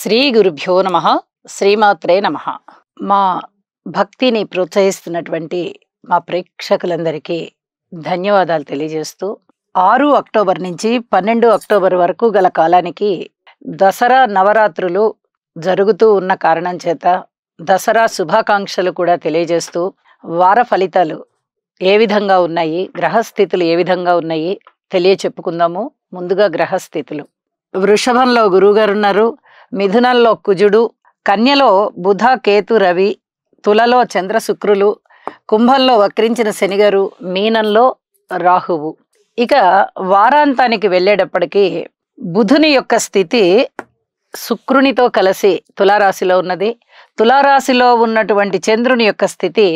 శ్రీ గురుభ్యో నమః. శ్రీమాత్రే నమః. మా భక్తిని ప్రోత్సహిస్తున్నటువంటి మా ప్రేక్షకులందరికీ ధన్యవాదాలు తెలియజేస్తూ 6 అక్టోబర్ నుంచి 12 అక్టోబర్ వరకు గల కాలానికి దసరా నవరాత్రులు జరుగుతూ ఉన్న కారణం చేత దసరా శుభాకాంక్షలు కూడా తెలియజేస్తూ వార ఫలితాలు ఏ విధంగా ఉన్నాయి, గ్రహస్థితులు ఏ విధంగా ఉన్నాయి తెలియచెప్పుకుందాము. ముందుగా గ్రహస్థితులు. వృషభంలో గురువుగారు ఉన్నారు, మిథునంలో కుజుడు, కన్యలో బుధ కేతు రవి, తులలో చంద్ర శుక్రులు, కుంభంలో వక్రించిన శనిగారు, మీనంలో రాహువు. ఇక వారాంతానికి వెళ్ళేటప్పటికీ బుధుని యొక్క స్థితి శుక్రునితో కలిసి తులారాశిలో ఉన్నది. తులారాశిలో ఉన్నటువంటి చంద్రుని యొక్క స్థితి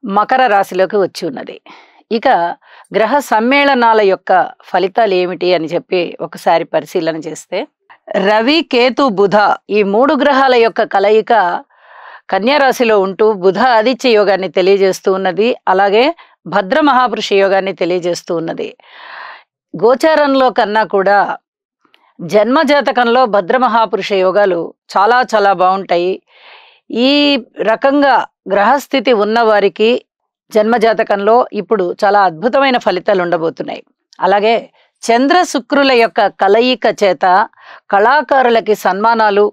మకర రాశిలోకి వచ్చి ఉన్నది. ఇక గ్రహ సమ్మేళనాల యొక్క ఫలితాలు ఏమిటి అని చెప్పి ఒకసారి పరిశీలన చేస్తే, రవి కేతు బుధ ఈ 3 గ్రహాల యొక్క కలయిక కన్యా రాశిలో ఉంటూ బుధ ఆదిత్య యోగాన్ని తెలియజేస్తూ ఉన్నది. అలాగే భద్ర మహాపురుష యోగాన్ని తెలియజేస్తూ ఉన్నది. గోచారంలో కన్నా కూడా జన్మజాతకంలో భద్ర మహాపురుష యోగాలు చాలా చాలా బాగుంటాయి. ఈ రకంగా గ్రహస్థితి ఉన్న వారికి జన్మజాతకంలో ఇప్పుడు చాలా అద్భుతమైన ఫలితాలు ఉండబోతున్నాయి. అలాగే చంద్ర శుక్రుల యొక్క కలయిక చేత కళాకారులకి సన్మానాలు,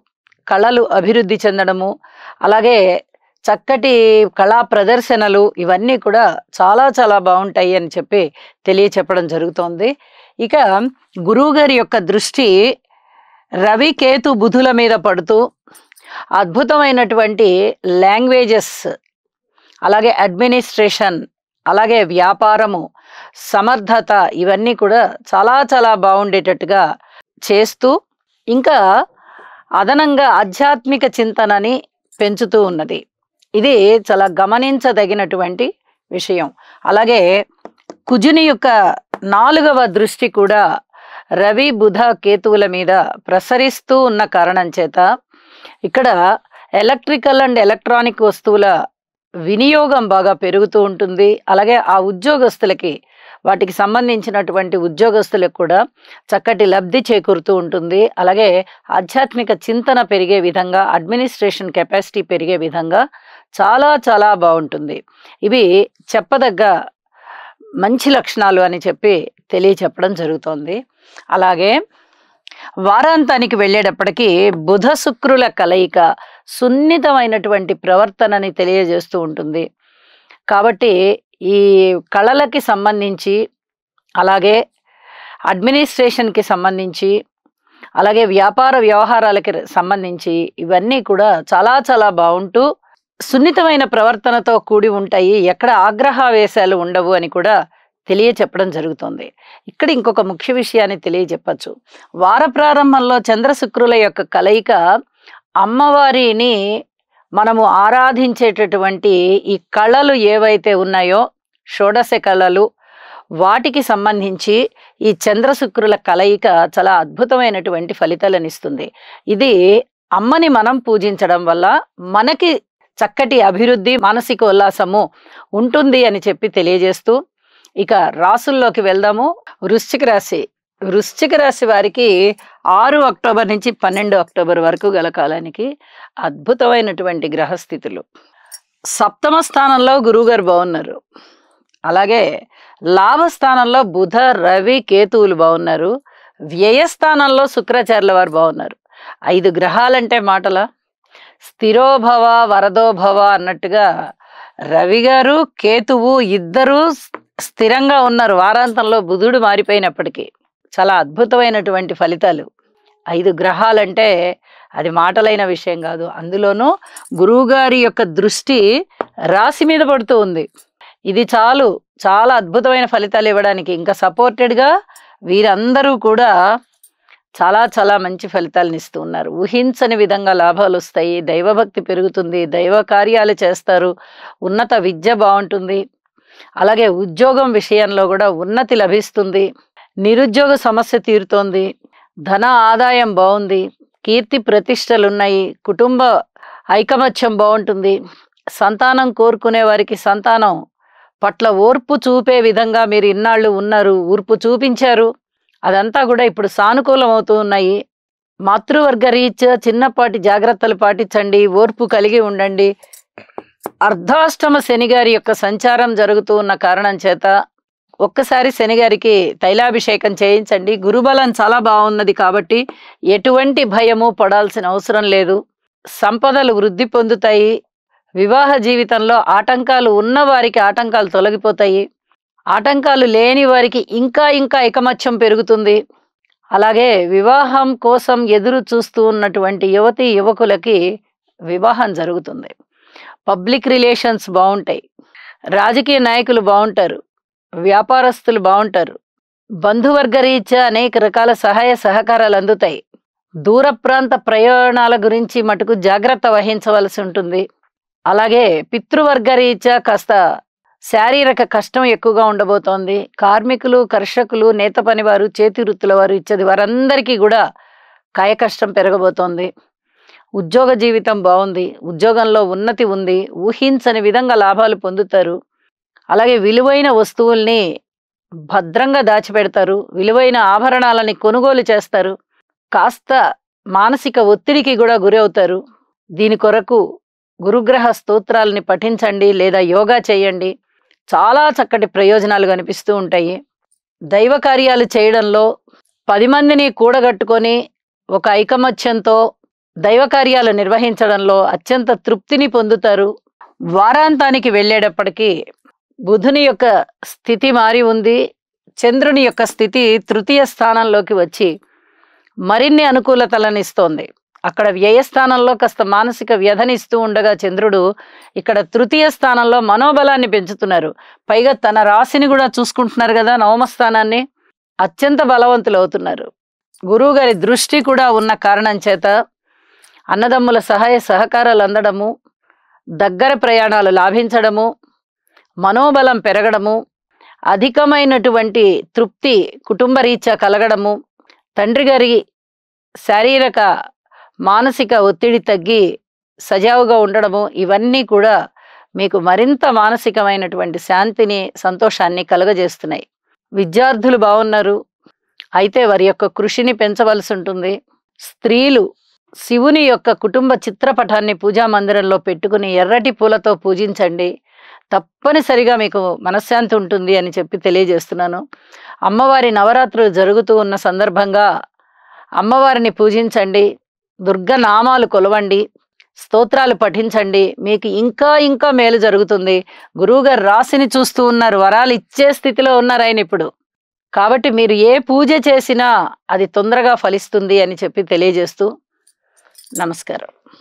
కళలు అభివృద్ధి చెందడము, అలాగే చక్కటి కళా ప్రదర్శనలు ఇవన్నీ కూడా చాలా చాలా బాగుంటాయి అని చెప్పి తెలియచెప్పడం జరుగుతోంది. ఇక గురువుగారి యొక్క దృష్టి రవి కేతు బుధుల మీద పడుతూ అద్భుతమైనటువంటి లాంగ్వేజెస్, అలాగే అడ్మినిస్ట్రేషన్, అలాగే వ్యాపారము, సమర్థత ఇవన్నీ కూడా చాలా చాలా బాగుండేటట్టుగా చేస్తూ ఇంకా అదనంగా ఆధ్యాత్మిక చింతనని పెంచుతూ ఉన్నది. ఇది చాలా గమనించదగినటువంటి విషయం. అలాగే కుజుని యొక్క 4వ దృష్టి కూడా రవి బుధ కేతువుల మీద ప్రసరిస్తూ ఉన్న కారణం చేత ఇక్కడ ఎలక్ట్రికల్ అండ్ ఎలక్ట్రానిక్ వస్తువుల వినియోగం బాగా పెరుగుతూ ఉంటుంది. అలాగే ఆ ఉద్యోగస్తులకి, వాటికి సంబంధించినటువంటి ఉద్యోగస్తులకు కూడా చక్కటి లబ్ధి చేకూరుతూ ఉంటుంది. అలాగే ఆధ్యాత్మిక చింతన పెరిగే విధంగా, అడ్మినిస్ట్రేషన్ కెపాసిటీ పెరిగే విధంగా చాలా చాలా బాగుంటుంది. ఇవి చెప్పదగ్గ మంచి లక్షణాలు అని చెప్పి తెలియచెప్పడం జరుగుతోంది. అలాగే వారాంతానికి వెళ్ళేటప్పటికీ బుధ శుక్రుల కలయిక సున్నితమైనటువంటి ప్రవర్తనని తెలియజేస్తూ ఉంటుంది. కాబట్టి ఈ కళలకి సంబంధించి, అలాగే అడ్మినిస్ట్రేషన్కి సంబంధించి, అలాగే వ్యాపార వ్యవహారాలకి సంబంధించి ఇవన్నీ కూడా చాలా చాలా బాగుంటూ సున్నితమైన ప్రవర్తనతో కూడి ఉంటాయి. ఎక్కడ ఆగ్రహావేశాలు ఉండవు అని కూడా తెలియచెప్పడం జరుగుతుంది. ఇక్కడ ఇంకొక ముఖ్య విషయాన్ని తెలియజెప్పచ్చు. వార ప్రారంభంలో చంద్ర శుక్రుల యొక్క కలయిక అమ్మవారిని మనము ఆరాధించేటటువంటి ఈ కళలు ఏవైతే ఉన్నాయో, షోడశ కళలు, వాటికి సంబంధించి ఈ చంద్ర శుక్రుల కలయిక చాలా అద్భుతమైనటువంటి ఫలితాలను ఇస్తుంది. ఇది అమ్మని మనం పూజించడం వల్ల మనకి చక్కటి అభివృద్ధి, మానసిక ఉల్లాసము ఉంటుంది అని చెప్పి తెలియజేస్తూ ఇక రాసుల్లోకి వెళ్దాము. వృశ్చిక రాశి. వృశ్చిక రాశి వారికి 6 అక్టోబర్ నుంచి 12 అక్టోబర్ వరకు గల కాలానికి అద్భుతమైనటువంటి గ్రహస్థితులు. 7వ స్థానంలో గురువుగారు బాగున్నారు. అలాగే లాభస్థానంలో బుధ రవి కేతువులు బాగున్నారు. వ్యయస్థానంలో శుక్రాచార్యుల వారు బాగున్నారు. 5 గ్రహాలంటే మాటల. స్థిరోభవ వరదోభవ అన్నట్టుగా రవి గారు కేతువు ఇద్దరూ స్థిరంగా ఉన్నారు. వారాంతంలో బుధుడు మారిపోయినప్పటికీ చాలా అద్భుతమైనటువంటి ఫలితాలు. 5 గ్రహాలంటే అది మాటలైన విషయం కాదు. అందులోనూ గురువుగారి యొక్క దృష్టి రాశి మీద పడుతూ ఉంది. ఇది చాలు చాలా అద్భుతమైన ఫలితాలు ఇవ్వడానికి. ఇంకా సపోర్టెడ్గా వీరందరూ కూడా చాలా చాలా మంచి ఫలితాలను ఇస్తూ ఉన్నారు. ఊహించని విధంగా లాభాలు వస్తాయి, దైవభక్తి పెరుగుతుంది, దైవ కార్యాలు చేస్తారు, ఉన్నత విద్య బాగుంటుంది. అలాగే ఉద్యోగం విషయంలో కూడా ఉన్నతి లభిస్తుంది. నిరుద్యోగ సమస్య తీరుతోంది. ధన ఆదాయం బాగుంది. కీర్తి ప్రతిష్టలున్నాయి. కుటుంబ ఐకమత్యం బాగుంటుంది. సంతానం కోరుకునే వారికి సంతానం పట్ల ఓర్పు చూపే విధంగా మీరు ఇన్నాళ్ళు ఉన్నారు, ఓర్పు చూపించారు. అదంతా కూడా ఇప్పుడు సానుకూలం అవుతూ ఉన్నాయి. మాతృవర్గ రీత్యా చిన్నపాటి జాగ్రత్తలు పాటించండి, ఓర్పు కలిగి ఉండండి. అర్ధాష్టమ శని గారి యొక్క సంచారం జరుగుతూ ఉన్న కారణం చేత ఒక్కసారి శని గారికి తైలాభిషేకం చేయించండి. గురుబలం చాలా బాగున్నది కాబట్టి ఎటువంటి భయము పడాల్సిన అవసరం లేదు. సంపదలు వృద్ధి పొందుతాయి. వివాహ జీవితంలో ఆటంకాలు ఉన్న వారికి ఆటంకాలు తొలగిపోతాయి. ఆటంకాలు లేని వారికి ఇంకా ఇంకా ఐకమత్యం పెరుగుతుంది. అలాగే వివాహం కోసం ఎదురు చూస్తూ ఉన్నటువంటి యువతీ యువకులకి వివాహం జరుగుతుంది. పబ్లిక్ రిలేషన్స్ బాగుంటాయి. రాజకీయ నాయకులు బాగుంటారు. వ్యాపారస్తులు బాగుంటారు. బంధువర్గ రీత్యా అనేక రకాల సహాయ సహకారాలు అందుతాయి. దూర ప్రాంత ప్రయాణాల గురించి మటుకు జాగ్రత్త వహించవలసి ఉంటుంది. అలాగే పితృవర్గ రీత్యా కాస్త శారీరక కష్టం ఎక్కువగా ఉండబోతోంది. కార్మికులు, కర్షకులు, నేత పనివారు, చేతి వృత్తుల వారు ఇచ్చేది వారందరికీ కూడా కాయ కష్టం పెరగబోతోంది. ఉద్యోగ జీవితం బాగుంది. ఉద్యోగంలో ఉన్నతి ఉంది. ఊహించని విధంగా లాభాలు పొందుతారు. అలాగే విలువైన వస్తువుల్ని భద్రంగా దాచిపెడతారు. విలువైన ఆభరణాలని కొనుగోలు చేస్తారు. కాస్త మానసిక ఒత్తిడికి కూడా గురి అవుతారు. దీని కొరకు గురుగ్రహ స్తోత్రాలని పఠించండి లేదా యోగా చేయండి. చాలా చక్కటి ప్రయోజనాలు కనిపిస్తూ ఉంటాయి. దైవ కార్యాలు చేయడంలో 10 మందిని కూడగట్టుకొని ఒక ఐకమత్యంతో దైవ కార్యాలు నిర్వహించడంలో అత్యంత తృప్తిని పొందుతారు. వారాంతానికి వెళ్ళేటప్పటికీ బుధుని యొక్క స్థితి మారి ఉంది. చంద్రుని యొక్క స్థితి తృతీయ స్థానంలోకి వచ్చి మరిన్ని అనుకూలతలను ఇస్తోంది. అక్కడ వ్యయస్థానంలో కాస్త మానసిక వ్యధనిస్తూ ఉండగా చంద్రుడు ఇక్కడ తృతీయ స్థానంలో మనోబలాన్ని పెంచుతున్నారు. పైగా తన రాశిని కూడా చూసుకుంటున్నారు కదా, నవమ స్థానాన్ని. అత్యంత బలవంతులు అవుతున్నారు. గురువు గారి దృష్టి కూడా ఉన్న కారణం చేత అన్నదమ్ముల సహాయ సహకారాలు అందడము, దగ్గర ప్రయాణాలు లాభించడము, మనోబలం పెరగడము, అధికమైనటువంటి తృప్తి కుటుంబ రీత్యా కలగడము, తండ్రి గారి శారీరక మానసిక ఒత్తిడి తగ్గి సజావుగా ఉండడము, ఇవన్నీ కూడా మీకు మరింత మానసికమైనటువంటి శాంతిని, సంతోషాన్ని కలుగజేస్తున్నాయి. విద్యార్థులు బాగున్నారు. అయితే వారి యొక్క కృషిని పెంచవలసి ఉంటుంది. స్త్రీలు శివుని యొక్క కుటుంబ చిత్రపటాన్ని పూజా మందిరంలో పెట్టుకుని ఎర్రటి పూలతో పూజించండి. తప్పనిసరిగా మీకు మనశ్శాంతి ఉంటుంది అని చెప్పి తెలియజేస్తున్నాను. అమ్మవారి నవరాత్రులు జరుగుతూ ఉన్న సందర్భంగా అమ్మవారిని పూజించండి. దుర్గ నామాలు కొలవండి. స్తోత్రాలు పఠించండి. మీకు ఇంకా ఇంకా మేలు జరుగుతుంది. గురువుగారు రాశిని చూస్తూ ఉన్నారు. వరాలు ఇచ్చే స్థితిలో ఉన్నారు ఆయన ఇప్పుడు. కాబట్టి మీరు ఏ పూజ చేసినా అది తొందరగా ఫలిస్తుంది అని చెప్పి తెలియజేస్తూ నమస్కారం.